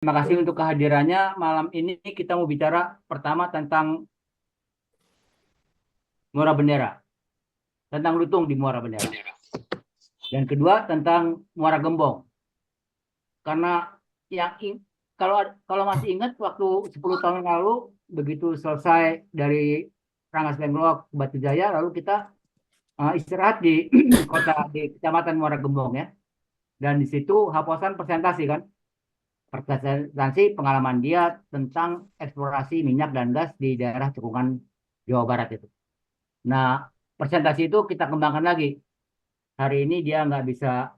Terima kasih untuk kehadirannya. Malam ini kita mau bicara pertama tentang Muara Bendera, tentang lutung di Muara Bendera. Dan kedua tentang Muara Gembong. Karena yang kalau kalau masih ingat waktu 10 tahun lalu begitu selesai dari Rangas Dengklok ke Batu Jaya, lalu kita istirahat di di Kecamatan Muara Gembong ya. Dan di situ Haposan presentasi kan, presentasi pengalaman dia tentang eksplorasi minyak dan gas di daerah cekungan Jawa Barat itu. Nah, presentasi itu kita kembangkan lagi. Hari ini dia nggak bisa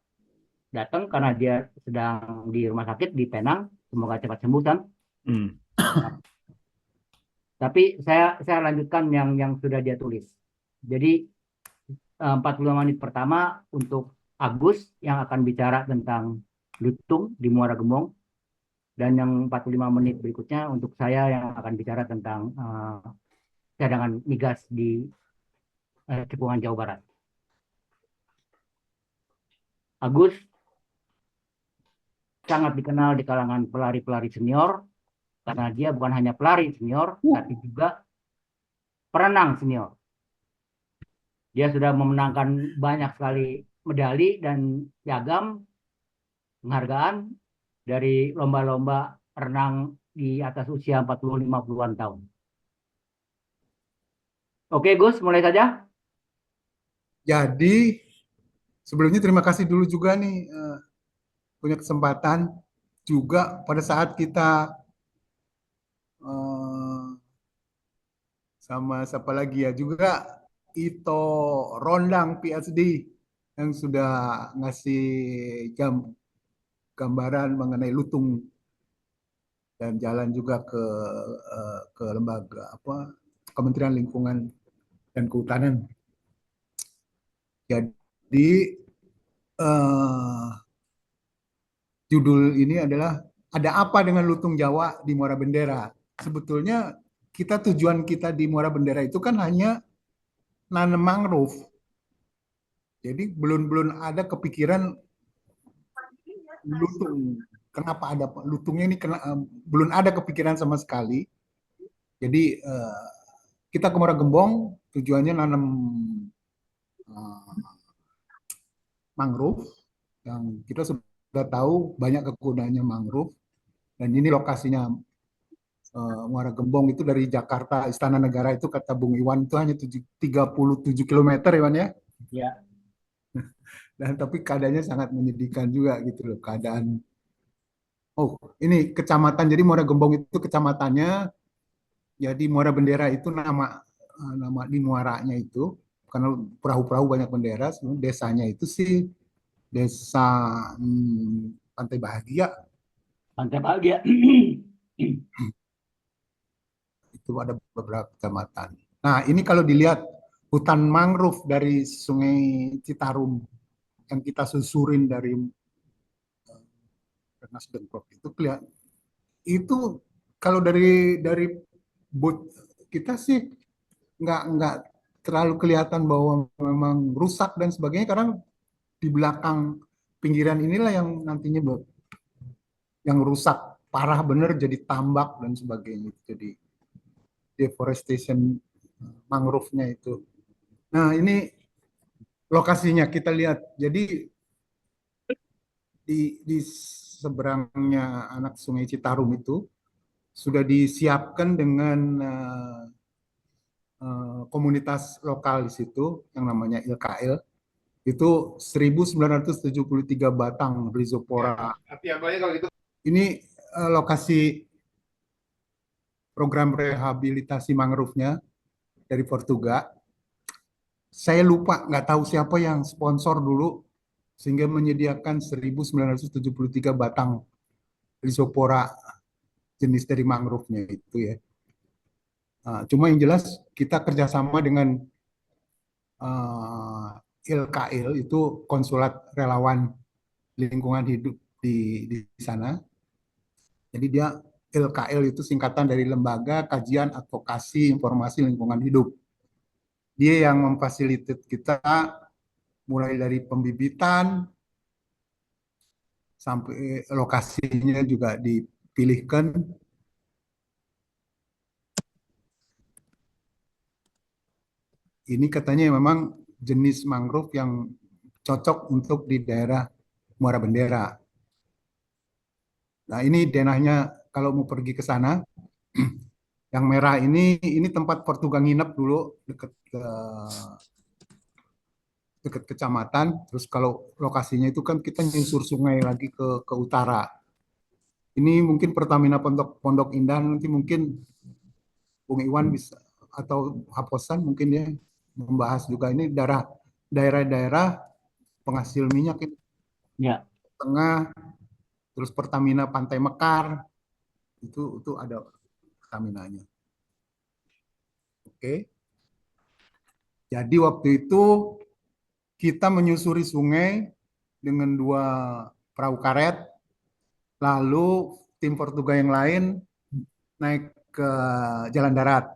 datang karena dia sedang di rumah sakit di Penang. Semoga cepat sembuh, San. Hmm. Tapi saya lanjutkan yang sudah dia tulis. Jadi 45 menit pertama untuk Agus yang akan bicara tentang lutung di Muara Gembong, dan yang 45 menit berikutnya untuk saya yang akan bicara tentang cadangan migas di cekungan Jawa Barat. Agus sangat dikenal di kalangan pelari-pelari senior karena dia bukan hanya pelari senior tapi juga perenang senior. Dia sudah memenangkan banyak sekali medali dan piagam penghargaan dari lomba-lomba renang di atas usia 40-50-an tahun. Oke Gus, mulai saja. Jadi sebelumnya terima kasih dulu juga nih punya kesempatan juga pada saat kita eh, sama siapa lagi ya juga Ito Rondang PhD yang sudah ngasih gambaran mengenai lutung dan jalan juga ke lembaga apa Kementerian Lingkungan dan Kehutanan. Jadi eh, judul ini adalah ada apa dengan lutung Jawa di Muara Bendera. Sebetulnya tujuan kita di Muara Bendera itu kan hanya nanam mangrove. Jadi belum belum ada kepikiran lutung. Kenapa ada lutungnya ini? Belum ada kepikiran sama sekali. Jadi kita ke Muara Gembong tujuannya nanam uh, mangrove yang kita sudah tahu banyak kegunaannya mangrove, dan ini lokasinya Muara Gembong itu dari Jakarta Istana Negara itu kata Bung Iwan itu hanya 37 kilometer Iwan ya. Ya. Dan tapi keadaannya sangat menyedihkan juga gitu loh keadaan. Oh, ini kecamatan, jadi Muara Gembong itu kecamatannya, jadi Muara Bendera itu nama di muaranya itu karena perahu-perahu banyak bendera. Desanya itu sih desa Pantai Bahagia. Pantai Bahagia. Itu ada beberapa kecamatan. Nah, ini kalau dilihat hutan mangrove dari Sungai Citarum yang kita susurin dari Rengas Dengklok itu kelihatan, itu kalau dari boot kita sih nggak terlalu kelihatan bahwa memang rusak dan sebagainya karena di belakang pinggiran inilah yang nantinya yang rusak parah bener jadi tambak dan sebagainya, jadi deforestation mangrove-nya itu. Nah, ini lokasinya kita lihat. Jadi di seberangnya anak Sungai Citarum itu sudah disiapkan dengan komunitas lokal di situ yang namanya ILKL. Itu 1973 batang rhizopora. Ini lokasi program rehabilitasi mangrove-nya dari Portugal. Saya lupa, nggak tahu siapa yang sponsor dulu sehingga menyediakan 1973 batang rhizopora jenis dari mangrove-nya itu ya. Cuma yang jelas kita kerjasama dengan ILKL, itu konsulat relawan lingkungan hidup di sana. Jadi dia LKL itu singkatan dari Lembaga Kajian Advokasi Informasi Lingkungan Hidup. Dia yang memfasilitasi kita mulai dari pembibitan sampai lokasinya juga pilihkan. Ini katanya memang jenis mangrove yang cocok untuk di daerah Muara Bendera. Nah, ini denahnya kalau mau pergi ke sana, yang merah ini tempat Portugal nginep dulu dekat kecamatan. Terus kalau lokasinya itu kan kita nyusur sungai lagi ke utara. Ini mungkin Pertamina Pondok Pondok Indah, nanti mungkin Bung Iwan bisa atau Haposan mungkin ya membahas juga ini daerah-daerah penghasil minyak ini. Ya, Tengah, terus Pertamina Pantai Mekar itu ada Pertaminanya. Oke. Jadi waktu itu kita menyusuri sungai dengan 2 perahu karet, lalu tim Portugal yang lain naik ke jalan darat,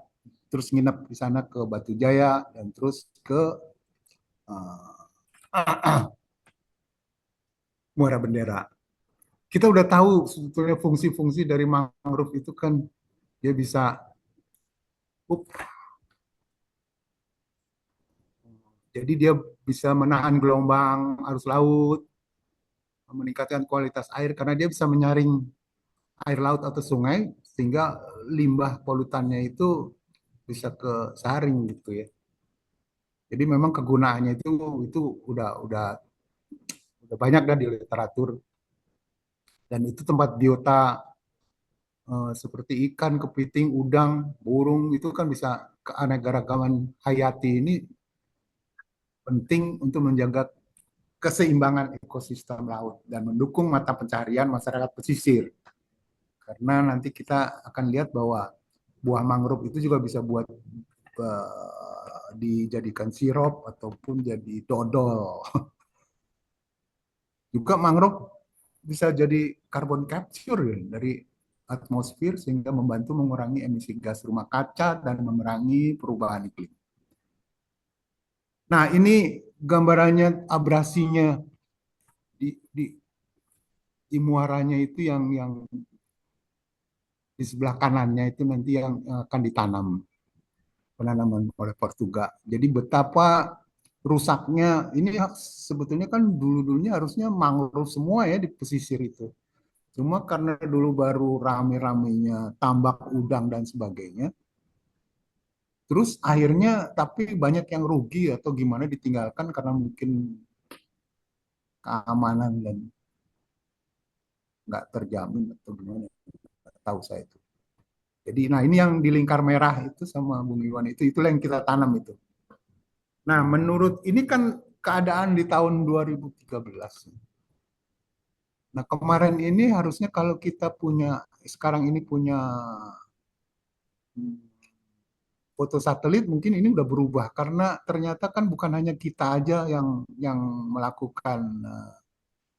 terus nginep di sana ke Batu Jaya dan terus ke uh, Muara Bendera. Kita udah tahu sebetulnya fungsi-fungsi dari mangrove itu kan dia bisa up, jadi dia bisa menahan gelombang arus laut, meningkatkan kualitas air karena dia bisa menyaring air laut atau sungai sehingga limbah polutannya itu bisa ke saring gitu ya. Jadi memang kegunaannya itu udah banyak dah di literatur, dan itu tempat biota seperti ikan, kepiting, udang, burung itu kan bisa keanekaragaman hayati ini penting untuk menjaga keseimbangan ekosistem laut dan mendukung mata pencaharian masyarakat pesisir. Karena nanti kita akan lihat bahwa buah mangrove itu juga bisa buat dijadikan sirup ataupun jadi dodol. Juga mangrove bisa jadi carbon capture ya, dari atmosfer sehingga membantu mengurangi emisi gas rumah kaca dan memerangi perubahan iklim. Nah, ini gambarannya abrasinya di muaranya itu yang di sebelah kanannya itu nanti yang akan ditanam penanaman oleh Portugal. Jadi betapa rusaknya ini sebetulnya kan dulu-dulunya harusnya mangrove semua ya di pesisir itu. Cuma karena dulu baru rame-ramenya tambak udang dan sebagainya, terus akhirnya tapi banyak yang rugi atau gimana ditinggalkan karena mungkin keamanan dan nggak terjamin atau gimana, nggak tahu saya itu. Jadi nah ini yang di lingkar merah itu sama Bung Iwan itulah yang kita tanam itu. Nah menurut ini kan keadaan di tahun 2013. Nah kemarin ini harusnya kalau kita punya sekarang ini punya foto satelit mungkin ini udah berubah karena ternyata kan bukan hanya kita aja yang melakukan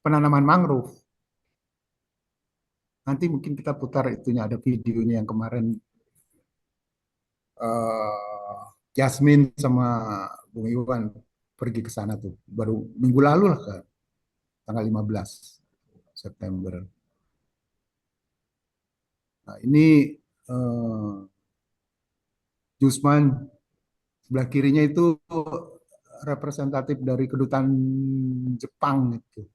penanaman mangrove. Nanti mungkin kita putar itunya ada videonya yang kemarin Jasmine sama Bung Iwan pergi ke sana tuh baru minggu lalu lah kan tanggal 15 September. Nah, ini eh, Jusman sebelah kirinya itu representatif dari kedutaan Jepang gitu.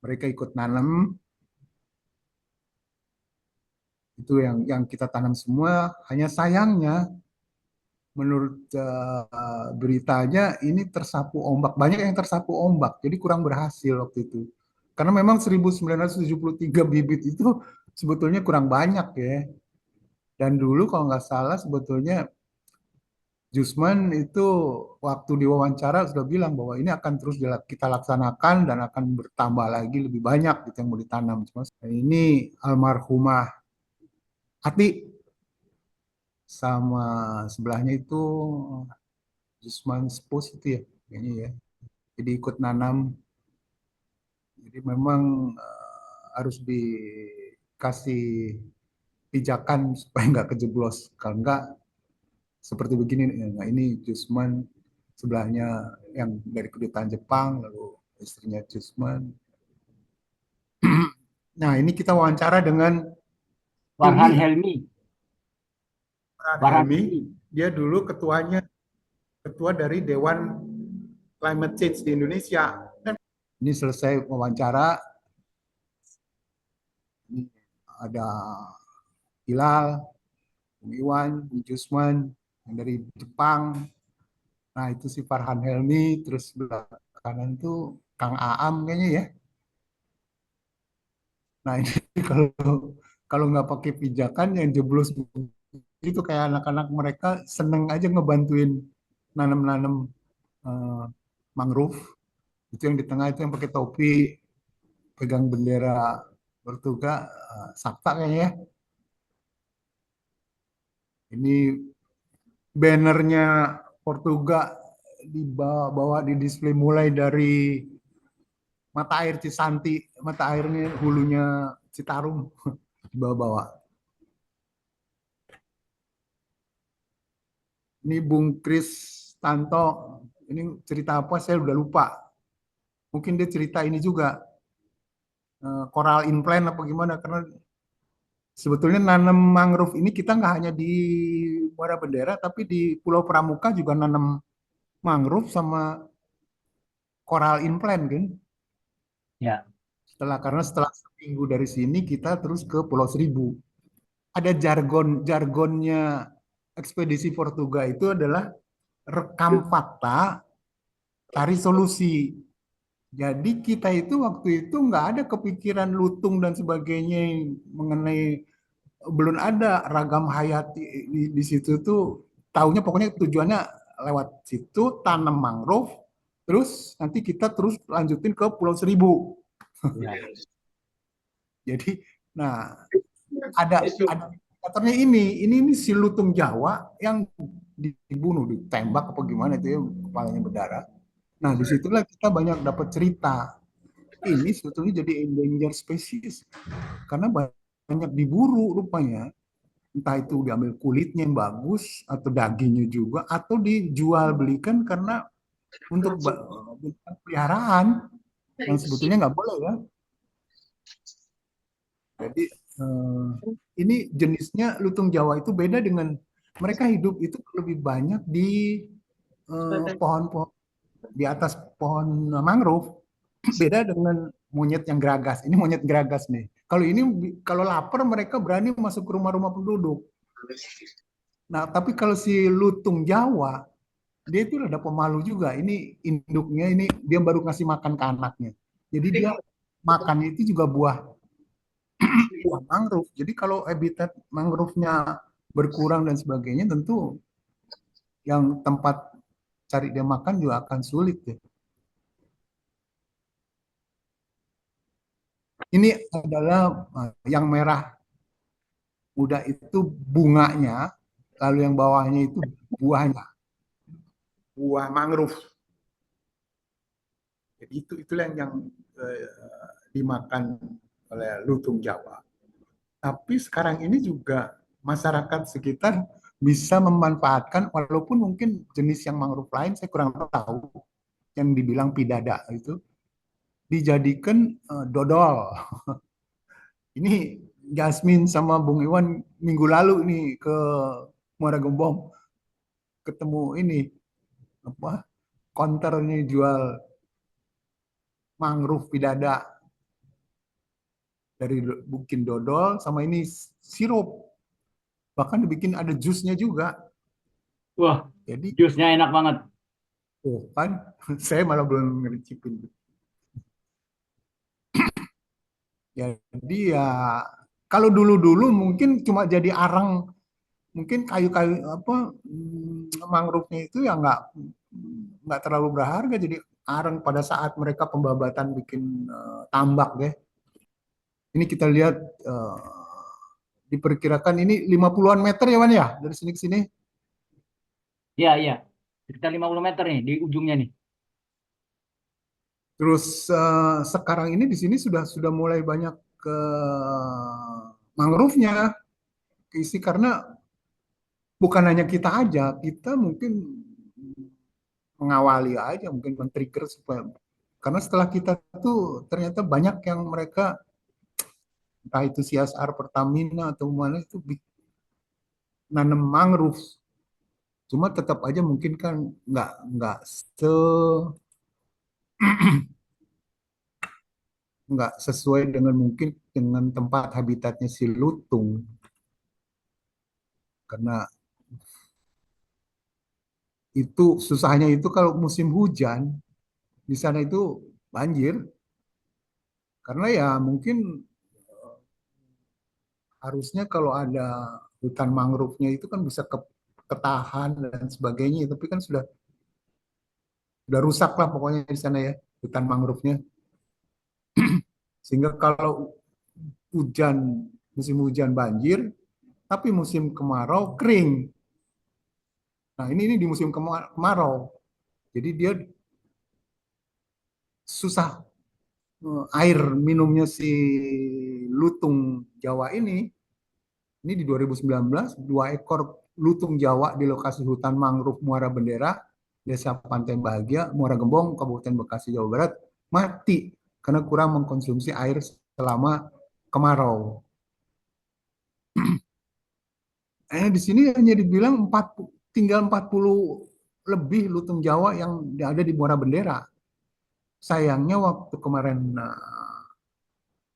Mereka ikut nanam itu yang kita tanam semua. Hanya sayangnya menurut beritanya ini tersapu ombak. Banyak yang tersapu ombak, jadi kurang berhasil waktu itu. Karena memang 1973 bibit itu sebetulnya kurang banyak ya. Dan dulu kalau nggak salah sebetulnya Jusman itu waktu diwawancara sudah bilang bahwa ini akan terus kita laksanakan dan akan bertambah lagi lebih banyak gitu yang mau ditanam. Cuma ini almarhumah Ati sama sebelahnya itu Jusman Spos itu ya kayaknya ya. Jadi ikut nanam. Jadi memang harus dikasih pijakan supaya nggak kejeblos. Kalau nggak seperti begini, nah ini Jusman sebelahnya yang dari kedutaan Jepang, lalu istrinya Jusman. Nah ini kita wawancara dengan Farhan Hilmi, Helmi. Farhan Farhan Helmi, Helmi. dia dulu ketua dari Dewan Climate Change di Indonesia. Ini selesai wawancara, ini ada Hilal, Bung Iwan, Bung Jusman yang dari Jepang. Nah itu si Farhan Helmi, terus sebelah kanan tuh Kang Aam kayaknya ya. Nah ini kalau kalau nggak pakai pijakan yang jeblos itu kayak anak-anak mereka seneng aja ngebantuin nanam-nanam eh, mangrove. Itu yang di tengah itu yang pakai topi, pegang bendera Portugal, Sabta kayaknya ya. Ini bannernya Portugal dibawa di display mulai dari mata air Cisanti, mata airnya hulunya Citarum dibawa-bawa. Ini Bung Kris Tanto, ini cerita apa saya udah lupa. Mungkin dia cerita ini juga coral implant apa gimana karena sebetulnya nanam mangrove ini kita nggak hanya di Muara Bendera tapi di Pulau Pramuka juga nanam mangrove sama coral implant kan. Ya. Setelah seminggu dari sini kita terus ke Pulau Seribu. Ada jargonnya ekspedisi Portugal itu adalah rekam fakta, cari solusi. Jadi kita itu waktu itu nggak ada kepikiran lutung dan sebagainya mengenai belum ada ragam hayati di situ tuh taunya pokoknya tujuannya lewat situ tanam mangrove terus nanti kita terus lanjutin ke Pulau Seribu. Ya. Jadi nah ada indikatornya ini si lutung Jawa yang dibunuh ditembak apa gimana itu ya kepalanya berdarah. Nah disitulah kita banyak dapat cerita ini sebetulnya jadi endangered species karena banyak diburu rupanya entah itu diambil kulitnya yang bagus atau dagingnya juga atau dijual belikan karena untuk peliharaan yang sebetulnya nggak boleh ya. Jadi ini jenisnya lutung Jawa itu beda dengan mereka hidup itu lebih banyak di pohon-pohon di atas pohon mangrove. Beda dengan monyet yang geragas. Ini monyet geragas nih. Kalau ini kalau lapar mereka berani masuk ke rumah-rumah penduduk. Nah, tapi kalau si lutung Jawa dia itu ada pemalu juga. Ini induknya ini dia baru ngasih makan ke anaknya. Jadi dia makannya itu juga buah buah mangrove. Jadi kalau habitat mangrove-nya berkurang dan sebagainya, tentu yang tempat cari dia makan juga akan sulit ya. Ini adalah yang merah muda itu bunganya, lalu yang bawahnya itu buahnya, buah mangrove. Jadi itulah yang dimakan oleh lutung Jawa. Tapi sekarang ini juga masyarakat sekitar bisa memanfaatkan walaupun mungkin jenis yang mangrove lain saya kurang tahu yang dibilang pidada itu dijadikan dodol. Ini Jasmine sama Bung Iwan minggu lalu nih ke Muara Gembong ketemu ini apa konter nih jual mangrove pidada dari bikin dodol sama ini sirup bahkan dibikin ada jusnya juga. Wah, Jadi jusnya enak banget. oh kan saya malah belum ngericipin. Jadi ya kalau dulu-dulu mungkin cuma jadi arang mungkin kayu-kayu apa mangrove-nya itu ya nggak terlalu berharga jadi arang pada saat mereka pembabatan bikin tambak deh. Ini kita lihat diperkirakan ini 50-an meter ya Wan ya dari sini ke sini. Iya, iya. Sekitar 50 meter nih di ujungnya nih. Terus sekarang ini di sini sudah mulai banyak ke mangrove-nya keisi karena bukan hanya kita aja, kita mungkin mengawali aja, mungkin men-trigger supaya karena setelah kita tuh ternyata banyak yang mereka entah itu CSR Pertamina atau mana itu nanam mangrove. Cuma tetap aja mungkin kan nggak se nggak sesuai dengan mungkin dengan tempat habitatnya si lutung, karena itu susahnya itu kalau musim hujan di sana itu banjir, karena ya mungkin harusnya kalau ada hutan mangrove-nya itu kan bisa ketahan dan sebagainya, tapi kan sudah rusak lah pokoknya di sana ya hutan mangrove-nya, sehingga kalau hujan musim hujan banjir, tapi musim kemarau kering. Nah ini di musim kemarau, jadi dia susah, air minumnya si lutung Jawa ini di 2019 dua ekor lutung Jawa di lokasi hutan mangrove Muara Bendera, Desa Pantai Bahagia, Muara Gembong, Kabupaten Bekasi, Jawa Barat, mati karena kurang mengkonsumsi air selama kemarau. Di sini hanya dibilang tinggal 40 lebih lutung Jawa yang ada di Muara Bendera. Sayangnya waktu kemarin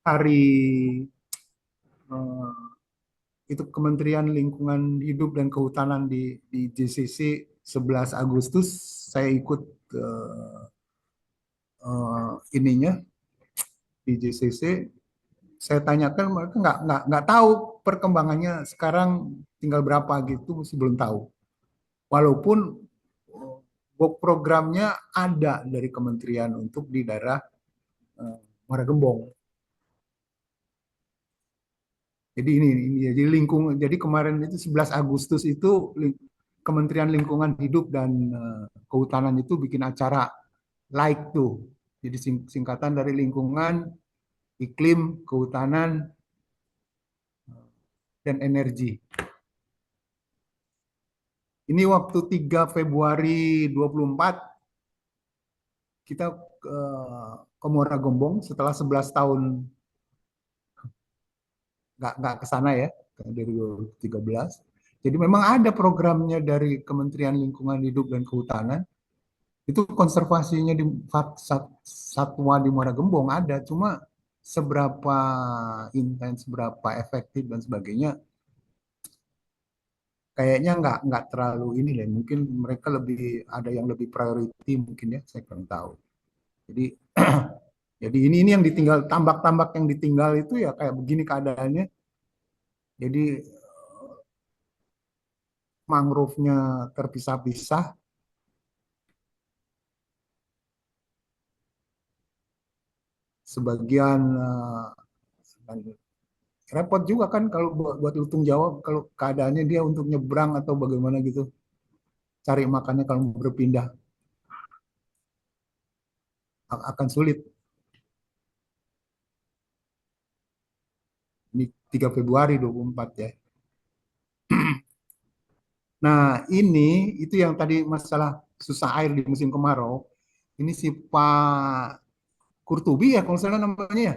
hari eh, itu Kementerian Lingkungan Hidup dan Kehutanan di JCC 11 Agustus, saya ikut ininya di JCC, saya tanyakan mereka nggak tahu perkembangannya sekarang tinggal berapa gitu, masih belum tahu. Walaupun programnya ada dari kementerian untuk di daerah Muara Gembong. Jadi ini ya, jadi jadi kemarin itu 11 Agustus itu Kementerian Lingkungan Hidup dan Kehutanan itu bikin acara like tuh. Jadi singkatan dari lingkungan, iklim, kehutanan, dan energi. Ini waktu 3 Februari 24 kita ke Muara Gembong setelah 11 tahun nggak ke sana ya, dari 2013. Jadi memang ada programnya dari Kementerian Lingkungan Hidup dan Kehutanan. Itu konservasinya di satwa di Muara Gembong ada, cuma seberapa intens, seberapa efektif dan sebagainya, kayaknya nggak terlalu ini deh. Mungkin mereka lebih ada yang lebih priority mungkin ya, saya kurang tahu. Jadi jadi ini yang ditinggal, tambak-tambak yang ditinggal itu ya kayak begini keadaannya. Jadi mangrove-nya terpisah-pisah, sebagian repot juga kan kalau buat lutung Jawa, kalau keadaannya dia untuk nyebrang atau bagaimana gitu, cari makannya kalau berpindah akan sulit. Ini 3 Februari 24 ya. Nah, ini itu yang tadi masalah susah air di musim kemarau. Ini si Pak Kurtubi ya kalau salah namanya ya.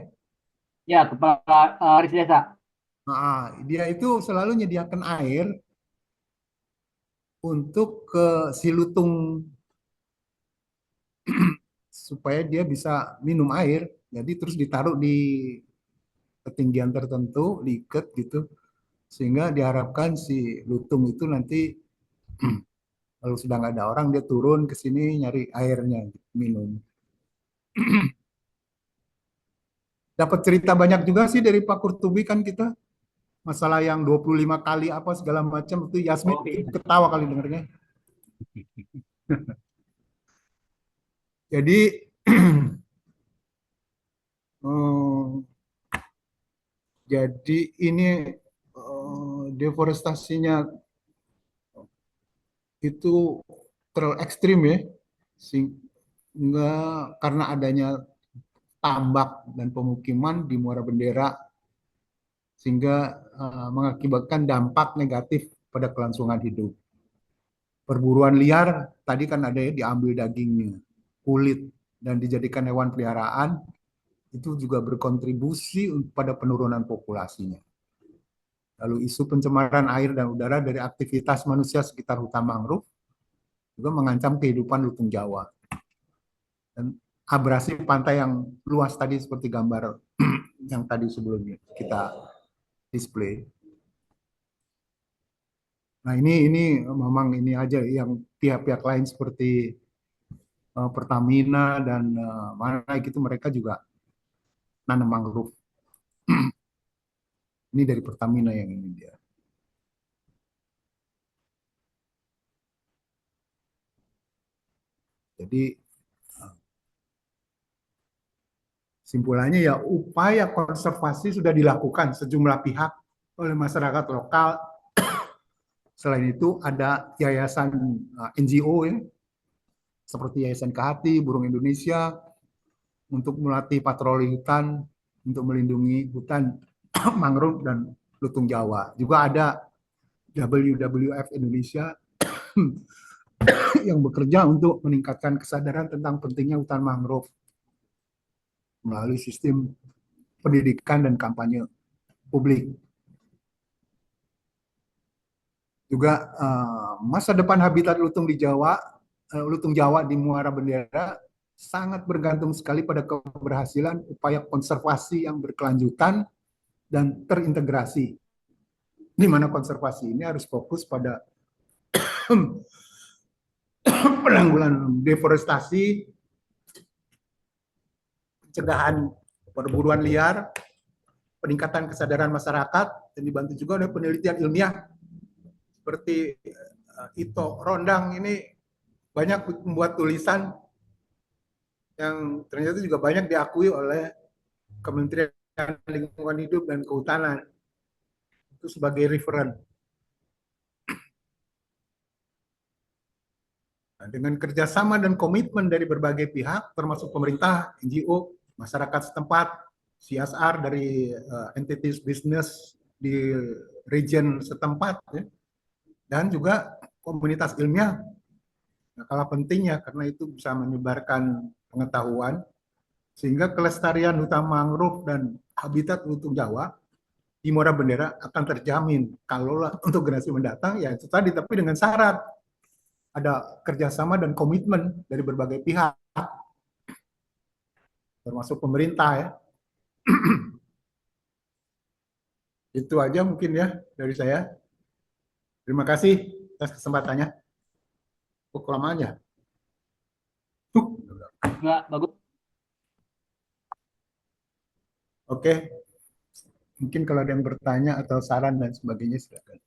Ya, kepala Aris Desa. Nah, dia itu selalu menyediakan air untuk ke si lutung supaya dia bisa minum air. Jadi terus ditaruh di ketinggian tertentu, diikat gitu, sehingga diharapkan si lutung itu nanti kalau sudah nggak ada orang dia turun ke sini nyari airnya minum. Dapat cerita banyak juga sih dari Pak Kurtubi kan kita, masalah yang 25 kali apa segala macam itu Yasmin Oh iya. ketawa kali dengernya. Jadi jadi ini deforestasinya itu terlalu ekstrim ya, sehingga karena adanya tambak dan pemukiman di Muara Bendera, sehingga mengakibatkan dampak negatif pada kelangsungan hidup. Perburuan liar tadi kan ada ya, diambil dagingnya, kulit, dan dijadikan hewan peliharaan, itu juga berkontribusi pada penurunan populasinya. Lalu isu pencemaran air dan udara dari aktivitas manusia sekitar hutan mangrove juga mengancam kehidupan lutung Jawa. Dan abrasi pantai yang luas tadi seperti gambar yang tadi sebelumnya kita display. Nah ini memang ini aja yang pihak-pihak lain seperti Pertamina dan mana gitu mereka juga nanam mangrove. Ini dari Pertamina yang ini dia. Jadi simpulannya ya upaya konservasi sudah dilakukan sejumlah pihak oleh masyarakat lokal. Selain itu ada yayasan NGO ya, seperti Yayasan Kehati, Burung Indonesia, untuk melatih patroli hutan, untuk melindungi hutan mangrove dan lutung Jawa. Juga ada WWF Indonesia yang bekerja untuk meningkatkan kesadaran tentang pentingnya hutan mangrove melalui sistem pendidikan dan kampanye publik. Juga masa depan habitat lutung di Jawa, lutung Jawa di Muara Bendera sangat bergantung sekali pada keberhasilan upaya konservasi yang berkelanjutan dan terintegrasi. Di mana konservasi ini harus fokus pada penanggulangan deforestasi, pencegahan perburuan liar, peningkatan kesadaran masyarakat, dan dibantu juga oleh penelitian ilmiah seperti Ito Rondang ini banyak membuat tulisan yang ternyata juga banyak diakui oleh Kementerian Lingkungan Hidup dan Kehutanan itu sebagai referen. Nah, dengan kerjasama dan komitmen dari berbagai pihak, termasuk pemerintah, NGO, masyarakat setempat, CSR dari entities bisnis di region setempat, ya, dan juga komunitas ilmiah. Nah, kalah pentingnya karena itu bisa menyebarkan pengetahuan sehingga kelestarian hutan mangrove dan habitat lutung Jawa di Muara Bendera akan terjamin. Kalau untuk generasi mendatang ya itu tadi, tapi dengan syarat ada kerjasama dan komitmen dari berbagai pihak, termasuk pemerintah ya. Itu aja mungkin ya dari saya. Terima kasih atas kesempatannya. Kok kelamaan ya? Nggak bagus. Oke, mungkin kalau ada yang bertanya atau saran dan sebagainya silakan.